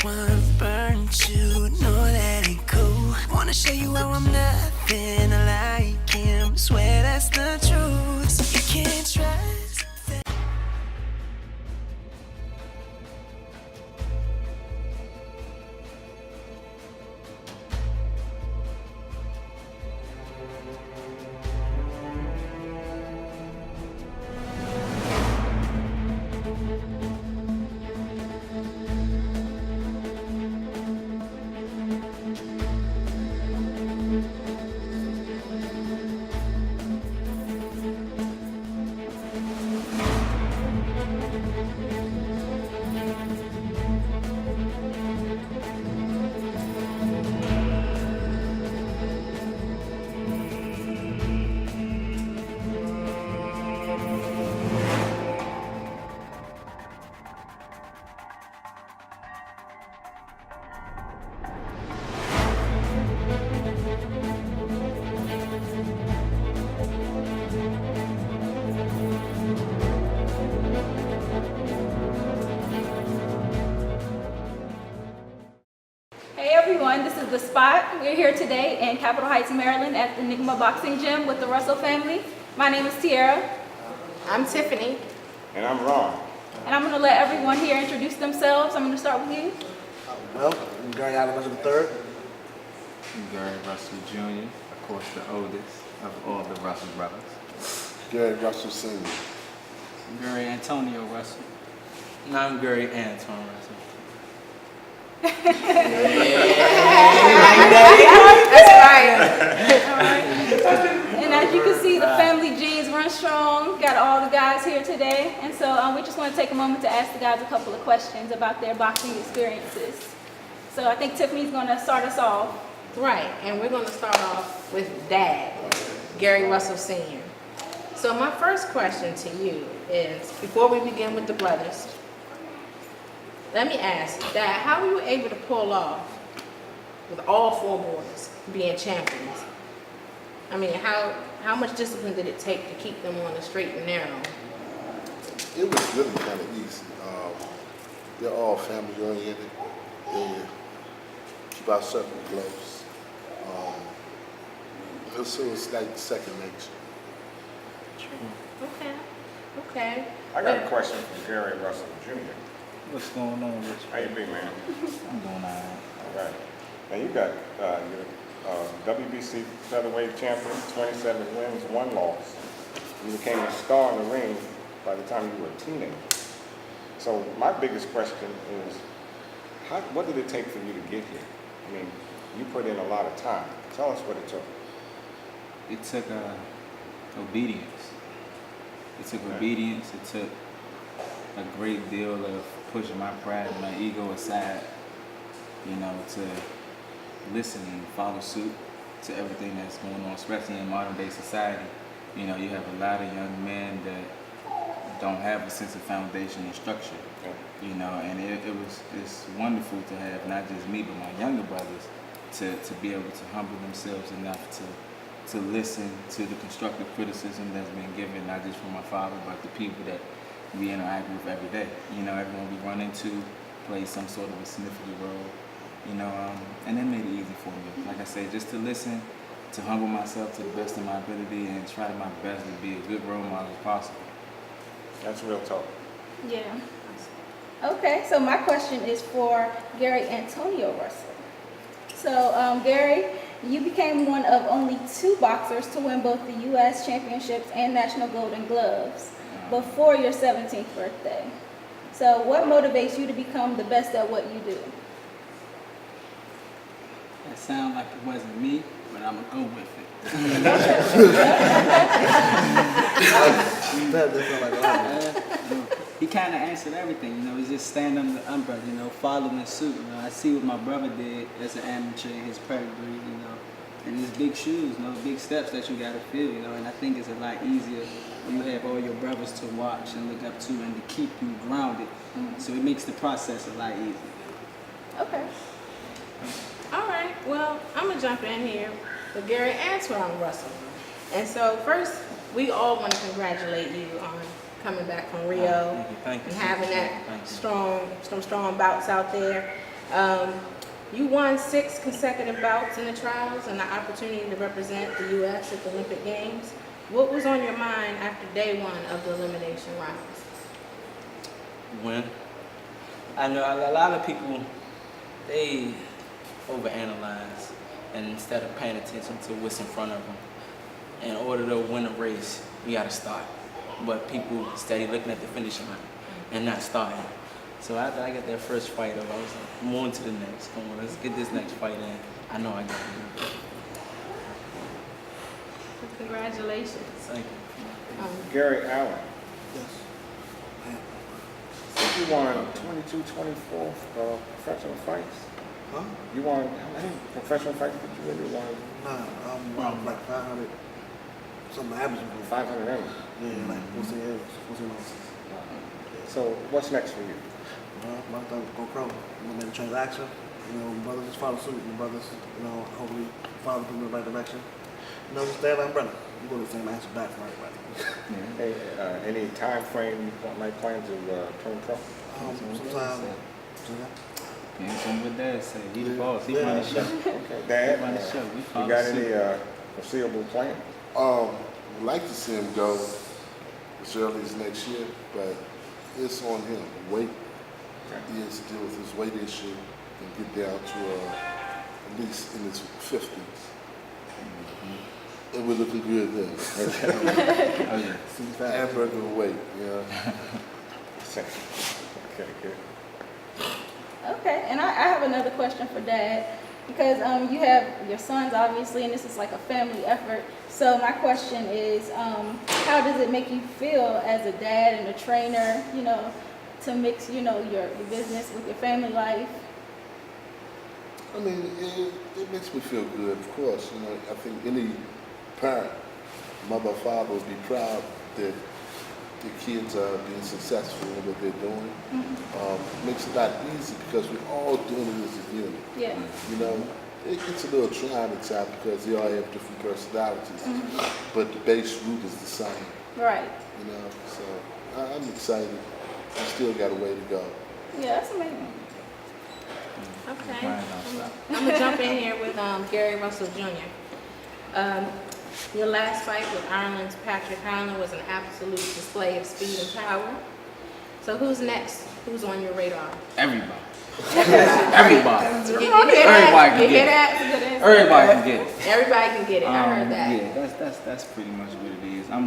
one burnt you, know that ain't cool. Wanna show you how I'm nothing like him. Swear that's the truth. So you can't trust. Hey everyone, this is The Spot. We're here today in Capitol Heights, Maryland at the Enigma Boxing Gym with the Russell family. My name is Tiara. I'm Tiffany. And I'm Ron. And I'm going to let everyone here introduce themselves. I'm going to start with you. Well, I'm Gary Allen Russell III. Gary Russell Jr., of course the oldest of all the Russell brothers. Gary Russell Sr. Gary Antonio Russell. And I'm Gary Antoine Russell. That's right. And as you can see, the family genes run strong. Got all the guys here today. And so we just want to take a moment to ask the guys a couple of questions about their boxing experiences. So I think Tiffany's going to start us off. Right, and we're going to start off with Dad, Gary Russell Sr. So my first question to you is, before we begin with the brothers, let me ask, Dad, how were you able to pull off with all four boys being champions? I mean, how much discipline did it take to keep them on the straight and narrow? It was really kind of easy. They're all family oriented. They keep our circle close. So it's like second nature. Okay. I got a question for Gary Russell Jr. What's going on with you? How you be, man? I'm doing all right. All right. Now you got your WBC featherweight champion, 27 wins, 1 loss. You became a star in the ring by the time you were a teenager. So my biggest question is, what did it take for you to get here? I mean, you put in a lot of time. Tell us what it took. It took obedience. It took obedience. It took a great deal of pushing my pride and my ego aside, to listen and follow suit to everything that's going on, especially in modern day society. You have a lot of young men that don't have a sense of foundation and structure. And it's wonderful to have not just me but my younger brothers to be able to humble themselves enough to listen to the constructive criticism that's been given, not just from my father, but the people that we interact with every day. Everyone we run into plays some sort of a significant role, and that made it easy for me. Like I said, just to listen, to humble myself to the best of my ability and try my best to be a good role model as possible. That's real talk. Yeah. Okay, so my question is for Gary Antonio Russell. So, Gary, you became one of only 2 boxers to win both the U.S. championships and National Golden Gloves before your 17th birthday. So what motivates you to become the best at what you do? That sounds like it wasn't me, but I'm going to go with it. He kind of answered everything, he's just standing under the umbrella, following suit. I see what my brother did as an amateur in his pedigree, and it's big shoes, big steps that you got to fill, and I think it's a lot easier when you have all your brothers to watch and look up to and to keep you grounded. So it makes the process a lot easier. Okay. All right, well, I'm going to jump in here with Gary Antoine Russell. And so first, we all want to congratulate you on coming back from Rio Thank you. and having that Thank you. some strong bouts out there. You won 6 consecutive bouts in the trials and the opportunity to represent the U.S. at the Olympic Games. What was on your mind after day 1 of the elimination rounds? Win. I know a lot of people, they overanalyze, and instead of paying attention to what's in front of them, in order to win a race, you got to start. But people steady looking at the finish line and not starting. So after I got that first fight, I was like, I'm on to the next. Come on, let's get this next fight in. I know I got to do it. Congratulations. Thank you. Gary Allen, Yes. you won 22, 24 professional fights. Huh? You won, how many professional fights did you really won? Nah, I'm like 500, something average. 500 ever. Yeah, like 14 average, 14 ounces. So what's next for you? My thing is go pro. I'm gonna make a transaction. You know, brothers just follow suit. And brothers, you know, hopefully follow them in the right direction. You know, just stay like umbrella. You go the same answer back for everybody. Hey, any time frame you might plan to turn pro? Sometime. Yeah, from what Dad said, he the boss. He run the show. Okay, Dad, He run the show. We you follow got suit. any foreseeable plan? Would like to see him go as early as next year, but it's on him. Weight, he has to deal with his weight issue and get down to at least in his 50s. And we're looking good then. Oh yeah. Hamburger weight, you know. Okay, good. Okay, and I have another question for Dad, because you have your sons, obviously, and this is like a family effort. So my question is, how does it make you feel as a dad and a trainer, you know, to mix, you know, your business with your family life? I mean, it makes me feel good, of course. You know, I think any parent, mother or father, would be proud that the kids are being successful in what they're doing. Makes it a lot easy because we're all doing it as a unit. Yeah. You know, it gets a little trying at times because they all have different personalities, but the base root is the same. Right. You know, so I'm excited. We still got a way to go. Yeah, that's amazing. Okay. Brian, don't stop. I'm gonna jump in here with Gary Russell Jr. Your last fight with Ireland's Patrick Hyland was an absolute display of speed and power. So who's next? Who's on your radar? Everybody. Everybody. You hear that? Everybody can You hear get it. that? Good answer. Everybody can get it. Everybody can get it. I heard that. Yeah, that's pretty much what it is. I'm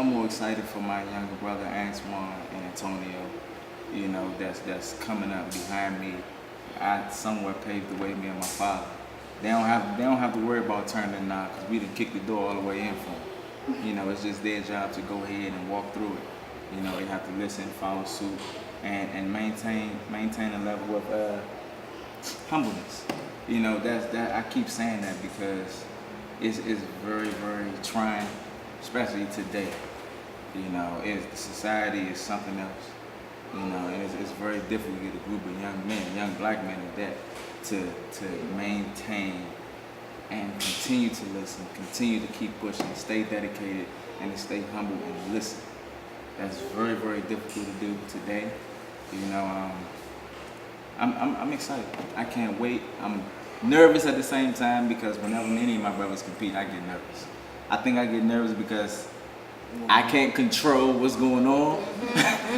more excited for my younger brother Antoine and Antonio. You know, that's coming up behind me. I somewhat paved the way, me and my father. They don't have to worry about turning the knob because we done kicked the door all the way in for them. You know, it's just their job to go ahead and walk through it. You know, they have to listen, follow suit, and maintain a level of humbleness. You know, that I keep saying that because it's very, very trying, especially today. You know, society is something else. You know, and it's very difficult to get a group of young men, young black men at that, to maintain and continue to listen, continue to keep pushing, stay dedicated, and to stay humble and listen. That's very, very difficult to do today. You know, I'm excited. I can't wait. I'm nervous at the same time because whenever any of my brothers compete, I get nervous. I think I get nervous because I can't control what's going on,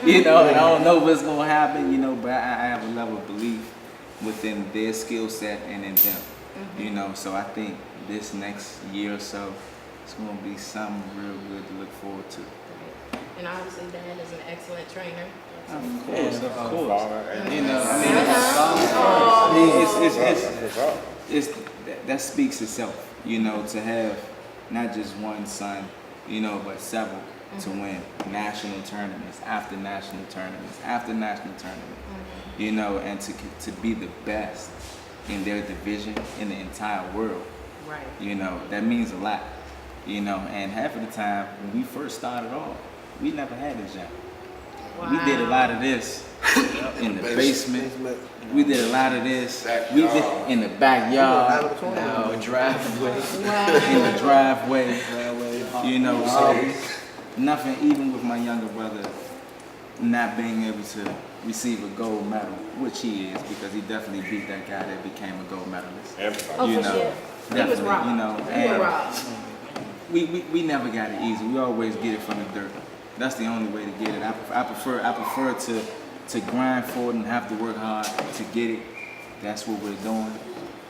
you know, and I don't know what's going to happen, you know, but I have a level of belief within their skill set and in them, you know, so I think this next year or so, it's going to be something real good to look forward to. And obviously, Dad is an excellent trainer. Of course, of course. Father and You know, that speaks itself, you know, to have not just one son, you know, but several to win national tournaments after national tournaments after national tournament, you know, and to be the best in their division in the entire world, Right. you know, that means a lot, you know, and half of the time when we first started off, we never had a job. Wow. We did a lot of this in the basement. We did a lot of this. We did in the backyard, driveway, in the driveway. You know, so nothing. Even with my younger brother not being able to receive a gold medal, which he is, because he definitely beat that guy that became a gold medalist. Everybody. Oh, You for know, sure. He was definitely, robbed. you know, We were and robbed. we never got it easy. We always get it from the dirt. That's the only way to get it. I prefer to grind for it and have to work hard to get it. That's what we're doing,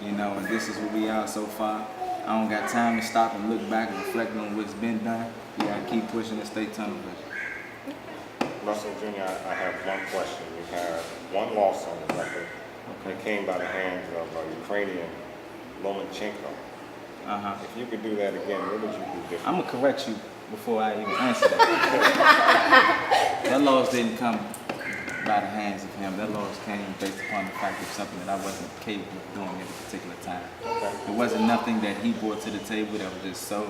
you know, and this is what we are so far. I don't got time to stop and look back and reflect on what's been done. We gotta keep pushing and stay tunnel vision. Russell Jr., I have one question. You have one loss on the record. It came by the hands of Ukrainian Lomachenko. If you could do that again, what would you do different? I'm gonna correct you before I even answer that. That loss didn't come by the hands of him. That loss came based upon the fact of something that I wasn't capable of doing at a particular time. It wasn't nothing that he brought to the table that was just so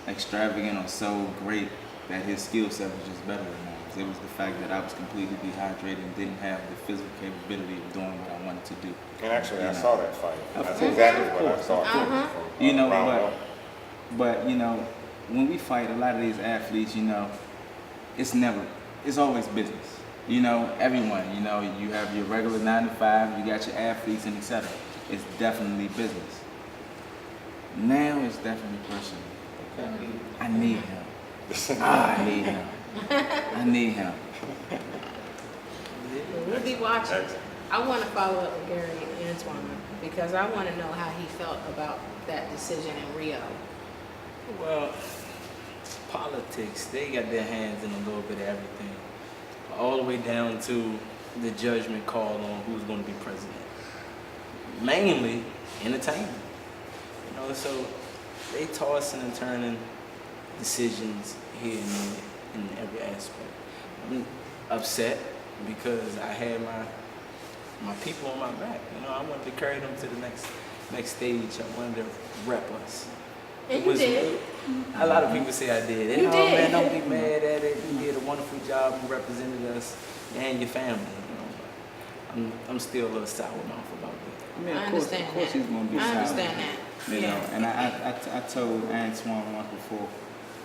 extravagant or so great that his skill set was just better than mine. It was the fact that I was completely dehydrated and didn't have the physical capability of doing what I wanted to do. And actually, I You know. saw that fight. Of That's course. exactly Of what I course. saw. You know, Round one. but you know, when we fight, a lot of these athletes, you know, it's always business. You know, everyone, you know, you have your regular 9 to 5, you got your athletes and etc. It's definitely business. Now it's definitely personal. I need him. I need him. I need him. We'll be watching. Excellent. I want to follow up with Gary Antoine because I want to know how he felt about that decision in Rio. Well, politics, they got their hands in a little bit of everything. All the way down to the judgment call on who's going to be president. Mainly entertainment. You know, so they tossing and turning decisions here and there in every aspect. I'm upset because I had my people on my back. You know, I wanted to carry them to the next stage. I wanted to rep us. And It you was- did. A lot of people say I did. And, You oh, did. man, don't be mad at it. You did a wonderful job. You represented us and your family. You know, but I'm still a little sour mouth about that. I mean, I of course understand he's that. gonna be I sour. understand that. You Yeah. know, and I told Antoine once before,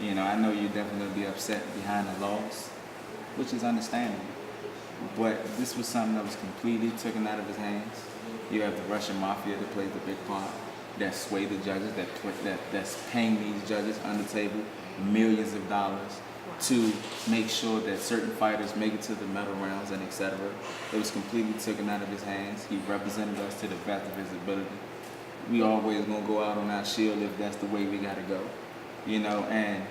you know, I know you're definitely gonna be upset behind the loss, which is understandable. But this was something that was completely taken out of his hands. You have the Russian mafia that plays the big part, that sway the judges, that's paying these judges under the table millions of dollars to make sure that certain fighters make it to the medal rounds and etc. It was completely taken out of his hands. He represented us to the best of his ability. We always gonna go out on our shield if that's the way we gotta go, you know. And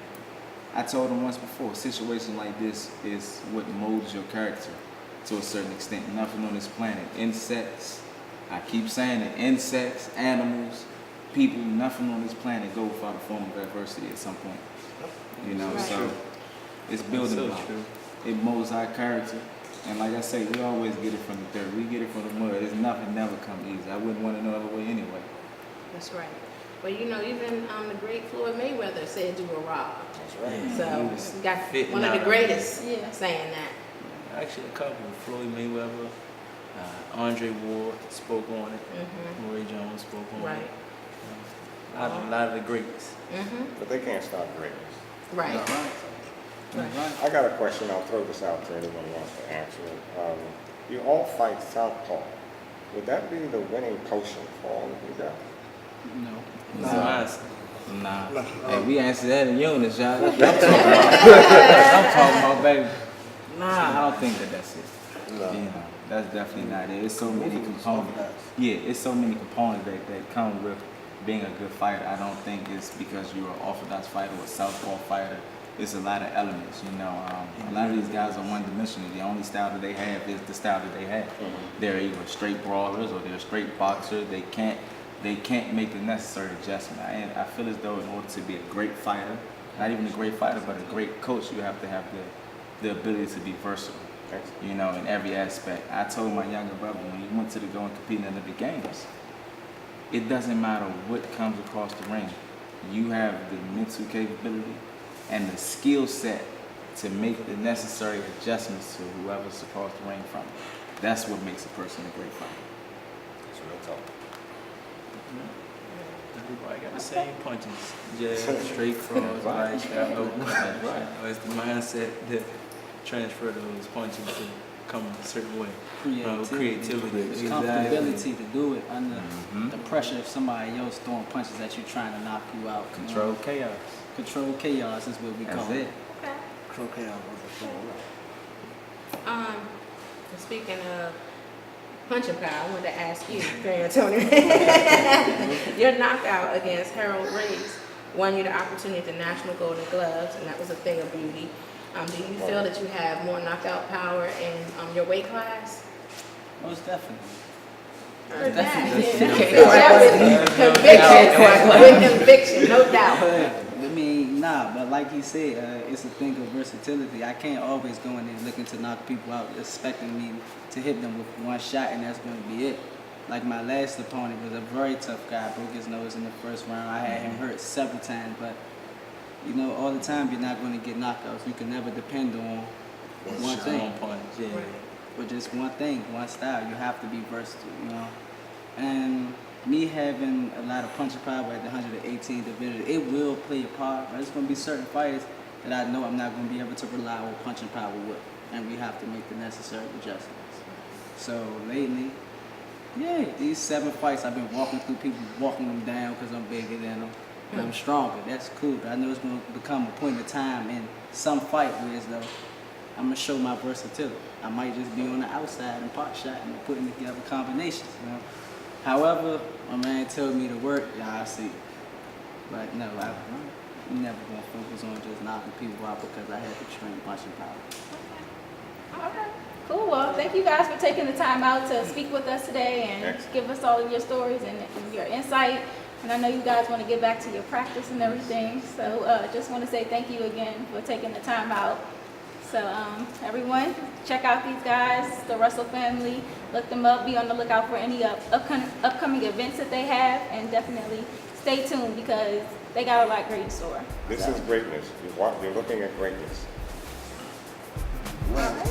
I told him once before, a situation like this is what molds your character to a certain extent. Nothing on this planet, insects, I keep saying it, insects, animals, people, nothing on this planet go without a form of adversity at some point. You know, Right. so it's building So block. true. It molds our character. And like I say, we always get it from the dirt. We get it from the mud. It's nothing never come easy. I wouldn't want it no other way anyway. That's right. But you know, even the great Floyd Mayweather said you were robbed. That's right. So He was you got fitting one of out the of greatest Yeah. saying that. Actually, a couple. Floyd Mayweather, Andre Ward spoke on it. Mm-hmm. Roy Jones spoke on Right. it. A lot of the greats. Mm-hmm. But they can't stop greatness. Right. Right. I got a question. I'll throw this out to anyone who wants to answer it. You all fight southpaw. Would that be the winning potion for all of you guys? No. No. Nice. Nah. No. Hey, we answered that in units, y'all. That's what I'm talking about. I'm talking about, baby. Nah, I don't think that's it. No. You know, that's definitely not it. It's so many components. Yeah, it's so many components that come with being a good fighter. I don't think it's because you're an orthodox fighter or a southpaw fighter. It's a lot of elements, you know. A lot of these guys are one-dimensional. The only style that they have is the style that they have. They're either straight brawlers or they're straight boxers. They can't make the necessary adjustment. And I feel as though in order to be a great fighter, not even a great fighter, but a great coach, you have to have the ability to be versatile, you know, in every aspect. I told my younger brother when he went to go and compete in the Olympic Games, it doesn't matter what comes across the ring. You have the mental capability and the skill set to make the necessary adjustments to whoever's across the ring from you. That's what makes a person a great fighter. It's real talk. Everybody got the same punches. Jab, straight cross, right, shallow. That's right. It's the mindset that transfer those punches to come a certain way. Creativity. It's comfortability to do it under the pressure of somebody else throwing punches at you, trying to knock you out. Control chaos. Control chaos is what we That's call it. Croquet out. Speaking of punching power, I wanted to ask you, Gary Antonio, your knockout against Harold Reeves won you the opportunity at the National Golden Gloves, and that was a thing of beauty. Do you feel that you have more knockout power in your weight class? Most definitely. With conviction, no doubt. I mean, nah, but like he said, it's a thing of versatility. I can't always go in there looking to knock people out, expecting me to hit them with one shot, and that's going to be it. Like my last opponent was a very tough guy, broke his nose in the first round. I had him hurt several times, but you know, all the time you're not going to get knockouts. You can never depend on one thing. But just one thing, one style. You have to be versatile, you know. And me having a lot of punching power at the 118th division, it will play a part. There's going to be certain fighters that I know I'm not going to be able to rely on punching power with, and we have to make the necessary adjustments. So lately, yeah, these 7 fights I've been walking through people, walking them down because I'm bigger than them. And I'm stronger. That's cool. But I know it's going to become a point of time in some fight where it's though I'm going to show my versatility. I might just be on the outside and pot shot and putting together combinations, you know. However, my man told me to work, yeah, I see. But no, I'm never going to focus on just knocking people out because I have extreme punching power. All right. Cool. Well, thank you guys for taking the time out to speak with us today and give us all of your stories and your insight. And I know you guys want to get back to your practice and everything. So just want to say thank you again for taking the time out. So everyone, check out these guys, the Russell family. Look them up. Be on the lookout for any upcoming events that they have. And definitely stay tuned because they got a lot great in store. This is greatness. You're looking at greatness. All right.